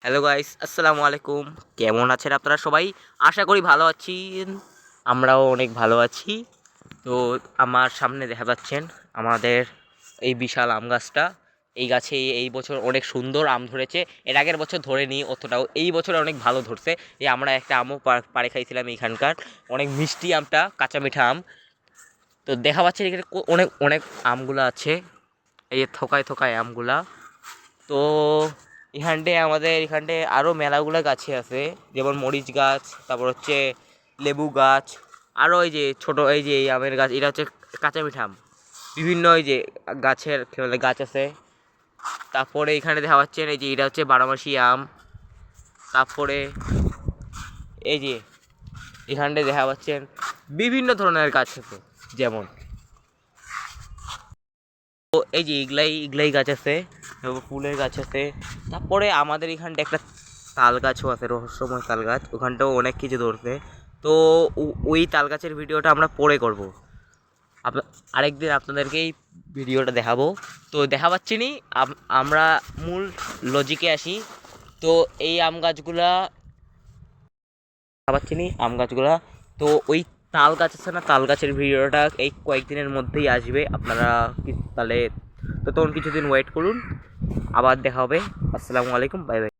Hello guys, আসসালামু আলাইকুম। কেমন আছেন আপনারা সবাই? আশা করি ভালো আছেন। আমরাও অনেক ভালো আছি। তো আমার সামনে দেখা পাচ্ছেন আমাদের এই বিশাল আম গাছটা। এই গাছে এই বছর অনেক সুন্দর আম ধরেছে। এর আগের বছর ধরেনি অতটাও, এই বছর অনেক ভালো ধরছে। এই আমরা একটা আমও পাড়ে খাইছিলাম এইখানকার। অনেক মিষ্টি আমটা, কাঁচা মিঠা আম। তো দেখা পাচ্ছেন এখানে অনেক অনেক আমগুলো আছে, এই যে থোকায় থোকায় আমগুলা। তো আমাদের এখানটায় আরও মেলাগুলো গাছে আছে, যেমন মরিচ গাছ, তারপর হচ্ছে লেবু গাছ, আরও এই যে ছোট এই যে এই আমের গাছ, এটা হচ্ছে কাঁচা মিঠা আম। বিভিন্ন এই যে গাছের গাছ আছে। তারপরে এখানে দেখা পাচ্ছেন এই যে এটা হচ্ছে বারোমাসি আম। তারপরে এই যে এখানটায় দেখা পাচ্ছেন বিভিন্ন ধরনের গাছ আছে, যেমন তো এই যে ইগলাই গাছ আছে, ফুলের গাছ আছে। তারপরে আমাদের এখানটা একটা তাল গাছও আছে, রহস্যময় তাল গাছ, ওখানটাও অনেক কিছু ধরছে। তো ওই তাল গাছের ভিডিওটা আমরা পরে করব। আরেকদিন আপনাদেরকে এই ভিডিওটা দেখাবো। তো দেখা পাচ্ছি নি, আমরা মূল লজিকে আসি। তো এই আম গাছগুলা দেখা পাচ্ছি নি আম গাছগুলা। তো ওই তাল গাছ আছে না, তাল গাছের ভিডিওটা এই কয়েকদিনের মধ্যেই আসবে। আপনারা তাহলে তো তখন কিছুদিন ওয়েট করুন, আবার দেখা হবে। আসসালামু আলাইকুম, বাই বাই।